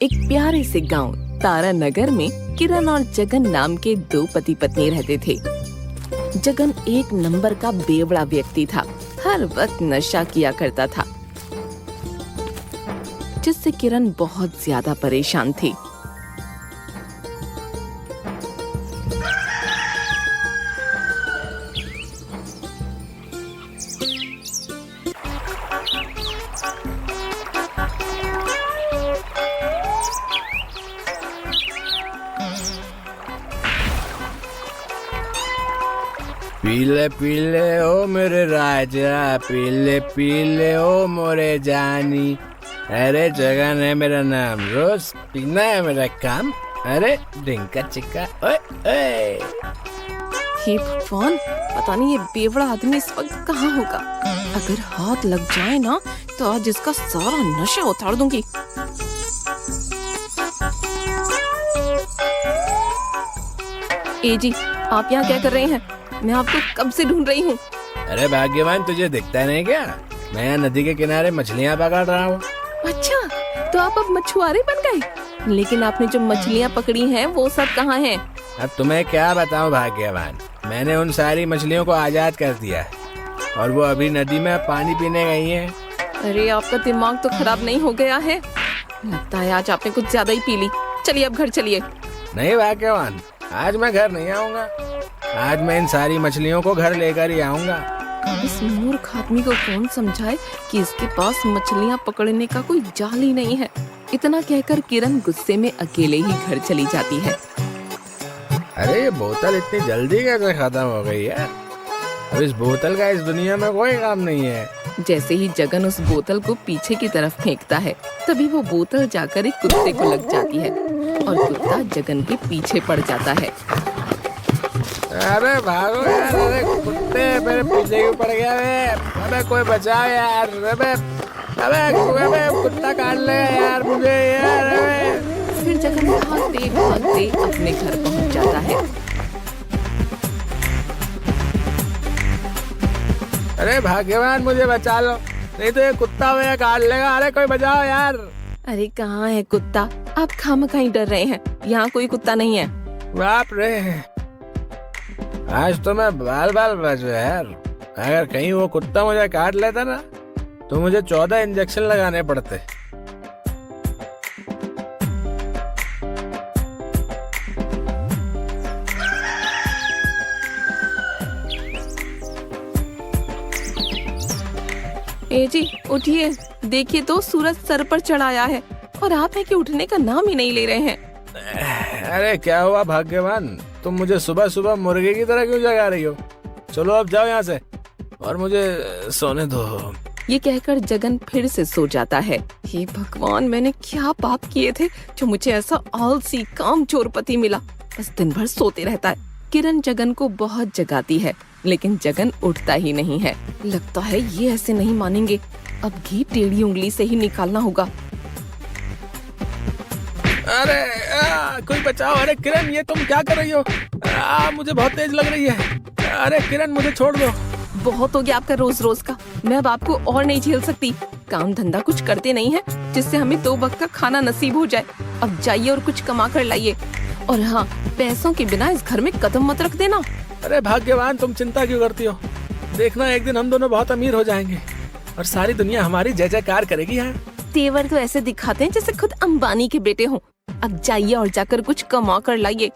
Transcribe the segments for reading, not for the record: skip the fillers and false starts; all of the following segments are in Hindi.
एक प्यारे से गांव तारा नगर में किरण और जगन नाम के दो पति पत्नी रहते थे। जगन एक नंबर का बेवड़ा व्यक्ति था, हर वक्त नशा किया करता था, जिससे किरण बहुत ज्यादा परेशान थी। पीले पीले ओ मेरे राजा, पीले पीले ओ मोरे जानी। अरे जगन है मेरा नाम, रोज पीना है मेरा काम। अरे डिंका चिक्का ओए ओए। हे भगवान, पता नहीं ये बेवड़ा आदमी इस वक्त कहाँ होगा। अगर हाथ लग जाए ना तो आज इसका सारा नशा उतार दूंगी। ए जी, आप यहाँ क्या कर रहे हैं? मैं आपको कब से ढूंढ रही हूँ। अरे भाग्यवान, तुझे दिखता नहीं क्या? मैं यहाँ नदी के किनारे मछलियाँ पकड़ रहा हूँ। अच्छा, तो आप अब मछुआरे बन गए। लेकिन आपने जो मछलियाँ पकड़ी हैं वो सब कहाँ हैं? अब तुम्हें क्या बताऊँ भाग्यवान, मैंने उन सारी मछलियों को आजाद कर दिया है और वो अभी नदी में पानी पीने गई हैं। अरे आपका दिमाग तो खराब नहीं हो गया है? लगता है आज आपने कुछ ज्यादा ही पी ली। चलिए अब घर चलिए। नहीं भाग्यवान, आज मैं घर नहीं आऊँगा। आज मैं इन सारी मछलियों को घर लेकर ही आऊँगा। इस मूर्ख आदमी को कौन समझाए कि इसके पास मछलियाँ पकड़ने का कोई जाल ही नहीं है। इतना कहकर किरण गुस्से में अकेले ही घर चली जाती है। अरे ये बोतल इतनी जल्दी कैसे खत्म हो गई है? अब इस बोतल का इस दुनिया में कोई काम नहीं है। जैसे ही जगन उस बोतल को पीछे की तरफ फेंकता है, तभी वो बोतल जाकर एक कुत्ते को लग जाती है और कुत्ता जगन के पीछे पड़ जाता है। अरे भागो यार, अरे कुत्ते मेरे पीछे क्यों पड़ गया है? अबे कोई बचाओ यार। अबे अबे अबे कुत्ता काट ले यार मुझे यार। अबे फिर जगन भागते भागते अपने घर पहुंच जाता है। अरे भाग्यवान, मुझे बचा लो, नहीं तो ये कुत्ता मुझे काट लेगा। अरे कोई बचाओ यार। अरे कहाँ है कुत्ता? आप खामखा ही डर रहे हैं, यहाँ कोई कुत्ता नहीं है। बाप रे, आज तो मैं बाल बाल बच गया यार। अगर कहीं वो कुत्ता मुझे काट लेता ना तो मुझे 14 इंजेक्शन लगाने पड़ते। ए जी उठिए, देखिए तो सूरज सर पर चढ़ाया है और आप है कि उठने का नाम ही नहीं ले रहे हैं। अरे क्या हुआ भाग्यवान, तुम मुझे सुबह सुबह मुर्गे की तरह क्यों जगा रही हो? चलो अब जाओ यहाँ से और मुझे सोने दो। ये कहकर जगन फिर से सो जाता है। हे भगवान, मैंने क्या पाप किए थे जो मुझे ऐसा आलसी कामचोर पति मिला, बस दिन भर सोते रहता है। किरण जगन को बहुत जगाती है, लेकिन जगन उठता ही नहीं है। लगता है ये ऐसे नहीं मानेंगे, अब घी टेढ़ी उंगली से ही निकालना होगा। अरे कोई बचाओ। अरे किरण, ये तुम क्या कर रही हो? मुझे बहुत तेज लग रही है। अरे किरण, मुझे छोड़ दो। बहुत हो गया आपका रोज रोज का, मैं अब आपको और नहीं झेल सकती। काम धंधा कुछ करते नहीं है जिससे हमें 2 वक्त का खाना नसीब हो जाए। अब जाइए और कुछ कमा कर लाइए, और हाँ, पैसों के बिना इस घर में कदम मत रख देना। अरे भाग्यवान, तुम चिंता क्यों करती हो? देखना, एक दिन हम दोनों बहुत अमीर हो जाएंगे और सारी दुनिया हमारी जय जयकार करेगी। है तेवर तो ऐसे दिखाते हैं जैसे खुद अंबानी के बेटे हों। अब जाइए और जाकर कुछ कमा कर लाइए,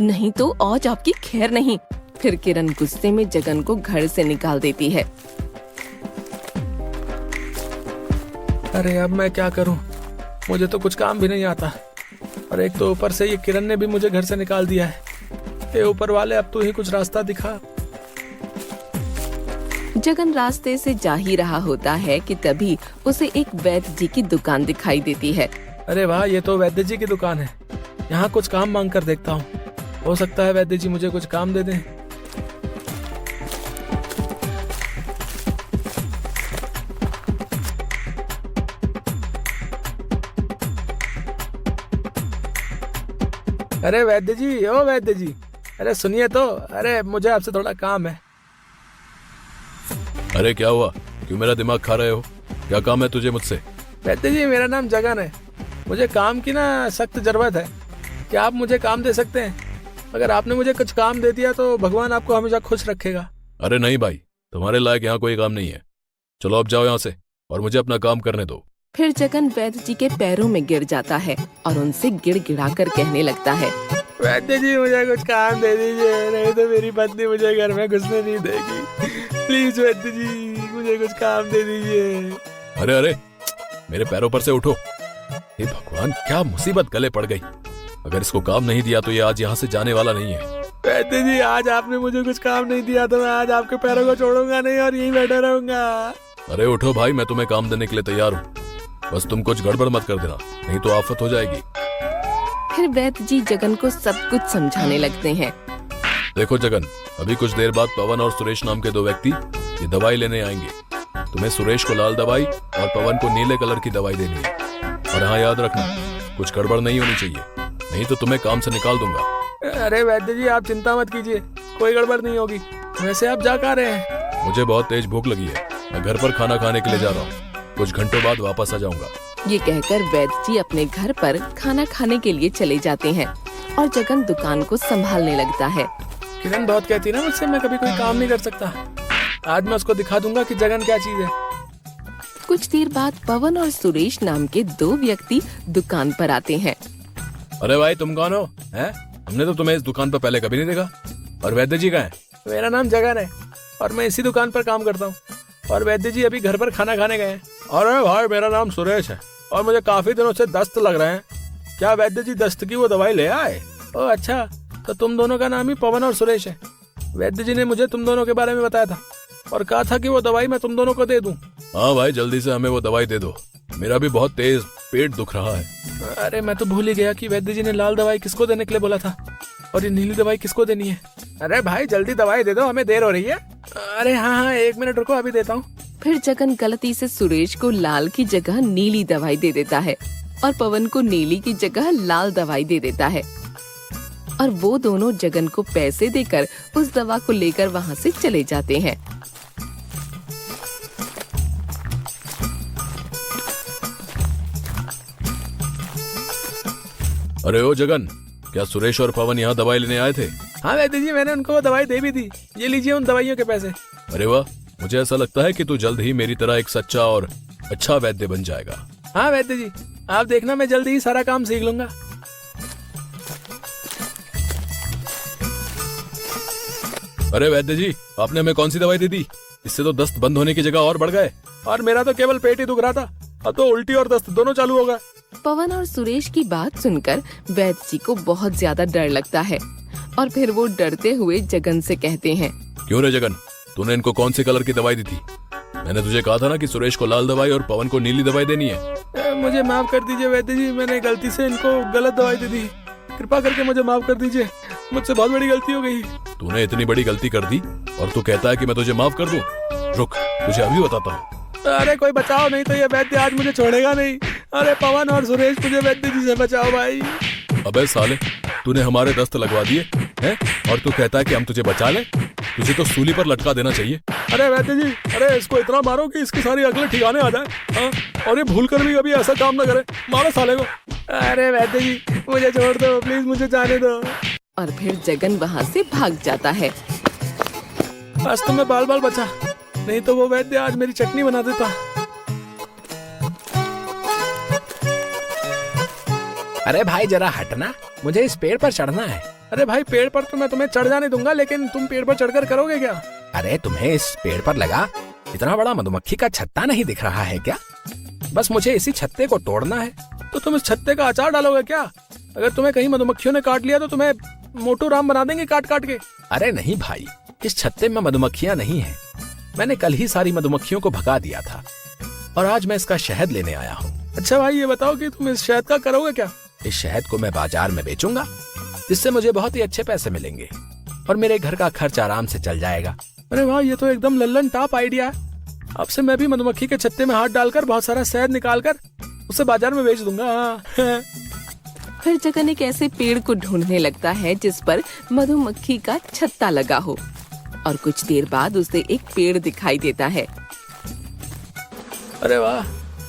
नहीं तो आज आपकी खैर नहीं। फिर किरण गुस्से में जगन को घर से निकाल देती है। अरे अब मैं क्या करूं? मुझे तो कुछ काम भी नहीं आता और एक तो ऊपर से ये किरण ने भी मुझे घर से निकाल दिया है। ये ऊपर वाले, अब तू ही कुछ रास्ता दिखा। जगन रास्ते से जा ही रहा होता है कि तभी उसे एक वैद्य जी की दुकान दिखाई देती है। अरे वाह, ये तो वैद्य जी की दुकान है। यहाँ कुछ काम मांग कर देखता हूँ, हो सकता है वैद्य जी मुझे कुछ काम दे दें। अरे वैद्य जी, ओ वैद्य जी, अरे सुनिए तो। अरे मुझे आपसे थोड़ा काम है। अरे क्या हुआ? क्यों मेरा दिमाग खा रहे हो? क्या काम है तुझे मुझसे? वैद्य जी, मेरा नाम जगन है मुझे काम की ना सख्त जरूरत है। क्या आप मुझे काम दे सकते हैं? अगर आपने मुझे कुछ काम दे दिया तो भगवान आपको हमेशा खुश रखेगा। अरे नहीं भाई, तुम्हारे लायक यहाँ कोई काम नहीं है। चलो अब जाओ यहाँ से और मुझे अपना काम करने दो। फिर जगन वैद्य जी के पैरों में गिर जाता है और उनसे गिड़गिड़ा कर कहने लगता है, वैद्य जी मुझे कुछ काम दे दीजिए, नहीं तो मेरी पत्नी मुझे घर में घुसने नहीं देगी। प्लीज वैद्य जी मुझे कुछ काम दे दीजिए। अरे अरे, मेरे पैरों पर से उठो। हे भगवान, क्या मुसीबत गले पड़ गई। अगर इसको काम नहीं दिया तो ये आज यहाँ से जाने वाला नहीं है। वैद्य जी आज आपने मुझे कुछ काम नहीं दिया तो मैं आज आपके पैरों को छोड़ूंगा नहीं और यहीं बैठा रहूंगा। अरे उठो भाई, मैं तुम्हें काम देने के लिए तैयार हूँ। बस तुम कुछ गड़बड़ मत कर देना, नहीं तो आफत हो जाएगी। फिर वैद्य जी जगन को सब कुछ समझाने लगते हैं। देखो जगन, अभी कुछ देर बाद पवन और सुरेश नाम के दो व्यक्ति ये दवाई लेने आएंगे। तुम्हें सुरेश को लाल दवाई और पवन को नीले कलर की दवाई देनी है। और हाँ, याद रखना कुछ गड़बड़ नहीं होनी चाहिए, नहीं तो तुम्हें काम से निकाल दूंगा। अरे वैद्य जी आप चिंता मत कीजिए, कोई गड़बड़ नहीं होगी। वैसे आप जा कहाँ रहे हैं? मुझे बहुत तेज भूख लगी है, मैं घर पर खाना खाने के लिए जा रहा हूँ। कुछ घंटों बाद वापस आ जाऊंगा। ये कहकर वैद्य जी अपने घर पर खाना खाने के लिए चले जाते हैं और जगन दुकान को संभालने लगता है। किरण बहुत कहती है ना मुझसे मैं कभी कोई काम नहीं कर सकता। आज मैं उसको दिखा दूंगा कि जगन क्या चीज है। कुछ देर बाद पवन और सुरेश नाम के दो व्यक्ति दुकान पर आते हैं। अरे भाई, तुम कौन हो? हैं? हमने तो तुम्हें इस दुकान पर पहले कभी नहीं देखा। और वैद्य जी कहाँ हैं? मेरा नाम जगन है और मैं इसी दुकान पर काम करता हूँ। और वैद्य जी अभी घर पर खाना खाने गए हैं। अरे भाई, मेरा नाम सुरेश है और मुझे काफी दिनों से दस्त लग रहे हैं। क्या वैद्य जी दस्त की वो दवाई ले आए? ओह अच्छा, तो तुम दोनों का नाम ही पवन और सुरेश है। वैद्य जी ने मुझे तुम दोनों के बारे में बताया था और कहा था कि वो दवाई मैं तुम दोनों को दे दूं। हाँ भाई, जल्दी से हमें वो दवाई दे दो, मेरा भी बहुत तेज पेट दुख रहा है। अरे मैं तो भूल ही गया कि वैद्य जी ने लाल दवाई किसको देने के लिए बोला था और ये नीली दवाई किसको देनी है। अरे भाई जल्दी दवाई दे दो, हमें देर हो रही है। अरे हाँ, 1 मिनट रुको, अभी देता हूँ। फिर जगन गलती से सुरेश को लाल की जगह नीली दवाई दे देता है और पवन को नीली की जगह लाल दवाई दे देता है और वो दोनों जगन को पैसे देकर उस दवा को लेकर वहाँ से चले जाते हैं। अरे ओ जगन, क्या सुरेश और पवन यहाँ दवाई लेने आए थे? हाँ वैद्य जी, मैंने उनको वो दवाई दे भी दी। ये लीजिए उन दवाइयों के पैसे। अरे वाह, मुझे ऐसा लगता है कि तू जल्द ही मेरी तरह एक सच्चा और अच्छा वैद्य बन जाएगा। हाँ वैद्य जी, आप देखना मैं जल्दी ही सारा काम सीख लूंगा। अरे वैद्य जी, आपने हमें कौन सी दवाई दे दी? इससे तो दस्त बंद होने की जगह और बढ़ गए। और मेरा तो केवल पेट ही दुख रहा था, अब तो उल्टी और दस्त दोनों चालू होगा। पवन और सुरेश की बात सुनकर वैद्य जी को बहुत ज्यादा डर लगता है और फिर वो डरते हुए जगन से कहते हैं, क्यों रे जगन, तूने इनको कौन से कलर की दवाई दी थी? मैंने तुझे कहा था ना कि सुरेश को लाल दवाई और पवन को नीली दवाई देनी है। मुझे माफ कर दीजिए वैद्य जी, मैंने गलती से इनको गलत दवाई दे दी। कृपा करके मुझे माफ कर दीजिए, मुझसे बहुत बड़ी गलती हो गई। तूने इतनी बड़ी गलती कर दी और तू कहता है कि मैं तुझे माफ कर दूं? रुक, तुझे अभी बताता हूँ। अरे कोई बचाओ, नहीं तो ये वैद्य आज मुझे छोड़ेगा नहीं। अरे पवन और सुरेश, मुझे वैद्य जी से बचाओ भाई। अबे साले, तूने हमारे दस्त लगवा दिए हैं और तू कहता है कि हम तुझे बचा ले? तुझे तो सूली पर लटका देना चाहिए। अरे वैद्य जी, अरे इसको इतना मारो कि इसकी सारी अकलें ठिकाने आ जाए। हाँ? और ये भूल कर भी कभी ऐसा काम ना करे। मारो साले को। अरे वैद्य जी मुझे छोड़ दो प्लीज, मुझे जाने दो। और फिर जगन वहाँ से भाग जाता है। आज तो मैं बाल बाल बचा, नहीं तो वो वैद्य आज मेरी चटनी बना देता। अरे भाई जरा हटना, मुझे इस पेड़ पर चढ़ना है। अरे भाई पेड़ पर तो मैं तुम्हें चढ़ जाने दूंगा, लेकिन तुम पेड़ पर चढ़कर करोगे क्या? अरे तुम्हें इस पेड़ पर लगा इतना बड़ा मधुमक्खी का छत्ता नहीं दिख रहा है क्या? बस मुझे इसी छत्ते को तोड़ना है। तो तुम इस छत्ते का अचार डालोगे क्या? अगर तुम्हें कहीं मधुमक्खियों ने काट लिया तो तुम्हें मोटू राम बना देंगे काट काट के। अरे नहीं भाई, इस छत्ते में मधुमक्खियां नहीं है। मैंने कल ही सारी मधुमक्खियों को भगा दिया था और आज मैं इसका शहद लेने आया हूँ। अच्छा भाई ये बताओ कि तुम इस शहद का करोगे क्या? इस शहद को मैं बाजार में बेचूंगा, जिससे मुझे बहुत ही अच्छे पैसे मिलेंगे और मेरे घर का खर्च आराम से चल जाएगा। अरे वाह, ये तो एकदम लल्लन टॉप आइडिया है। अब से मैं भी मधुमक्खी के छत्ते में हाथ डालकर बहुत सारा शहद निकालकर उसे बाजार में बेच दूंगा। फिर जगन एक ऐसे पेड़ को ढूंढने लगता है जिस पर मधुमक्खी का छत्ता लगा हो और कुछ देर बाद उसे एक पेड़ दिखाई देता है। अरे वाह,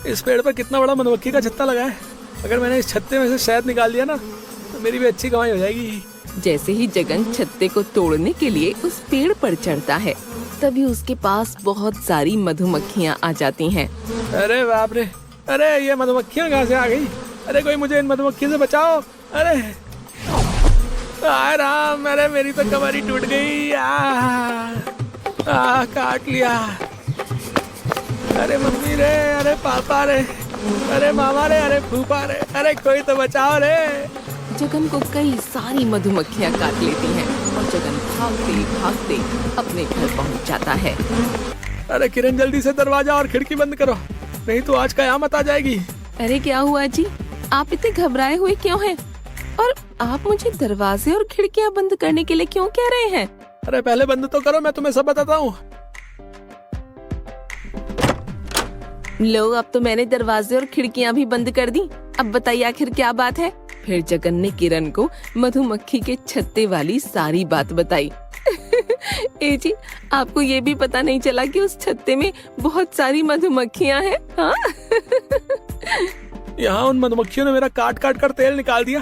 इस पेड़ पर कितना बड़ा मधुमक्खी का छत्ता लगा है अगर मैंने इस छत्ते में से शहद निकाल दिया ना तो मेरी भी अच्छी कमाई हो जाएगी। जैसे ही जगन छत्ते को तोड़ने के लिए उस पेड़ पर चढ़ता है, तभी उसके पास बहुत सारी मधुमक्खियाँ आ जाती हैं। अरे बाप रे, अरे ये मधुमक्खियाँ कहाँ से आ गई? अरे कोई मुझे इन मधुमक्खियों से बचाओ। अरे हाय राम, अरे मेरी तो कमर ही टूट गई। काट लिया। अरे मम्मी रे, अरे पापा रे, अरे मामा रे, अरे फूफा रे, अरे कोई तो बचाओ रे। जगन को कई सारी मधुमक्खियाँ काट लेती हैं और जगन भागते भागते अपने घर पहुंच जाता है। अरे किरण, जल्दी से दरवाजा और खिड़की बंद करो, नहीं तो आज कयामत आ जाएगी। अरे क्या हुआ जी, आप इतने घबराए हुए क्यों हैं? और आप मुझे दरवाजे और खिड़कियाँ बंद करने के लिए क्यों कह रहे हैं? अरे पहले बंद तो करो, मैं तुम्हें सब बताता हूँ। लो, अब तो मैंने दरवाजे और खिड़कियाँ भी बंद कर दी। अब बताइए आखिर क्या बात है? फिर जगन ने किरण को मधुमक्खी के छत्ते वाली सारी बात बताई। ए जी, आपको ये भी पता नहीं चला कि उस छत्ते में बहुत सारी मधुमक्खियाँ हैं? हाँ? यहाँ उन मधुमक्खियों ने मेरा काट काट कर तेल निकाल दिया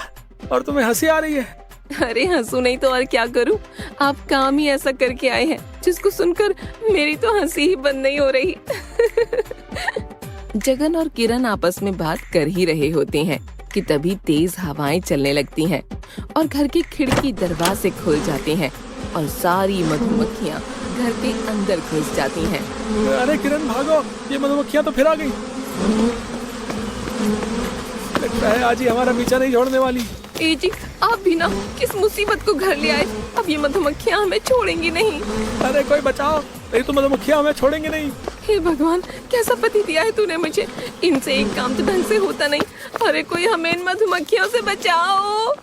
और तुम्हें हंसी आ रही है। अरे हंसू नहीं तो और क्या करूं? आप काम ही ऐसा करके आए हैं जिसको सुनकर मेरी तो हंसी ही बंद नहीं हो रही। जगन और किरण आपस में बात कर ही रहे होते हैं कि तभी तेज हवाएं चलने लगती हैं और घर की खिड़की दरवाजे खुल जाते हैं और सारी मधुमक्खियाँ घर के अंदर घुस जाती हैं। अरे किरण भागो, ये मधुमक्खियाँ तो फिर आ गई। लगता है आज ही हमारा पीछा नहीं छोड़ने वाली। ए जी, आप भी ना किस मुसीबत को घर ले आए? अब ये मधुमक्खियाँ हमें छोड़ेंगी नहीं। अरे कोई बचाओ, नहीं तो मधुमक्खियाँ हमें छोड़ेंगी नहीं। हे भगवान, कैसा पति दिया है तूने मुझे? इनसे एक काम तो ढंग से होता नहीं। अरे कोई हमें इन मधुमक्खियों से बचाओ।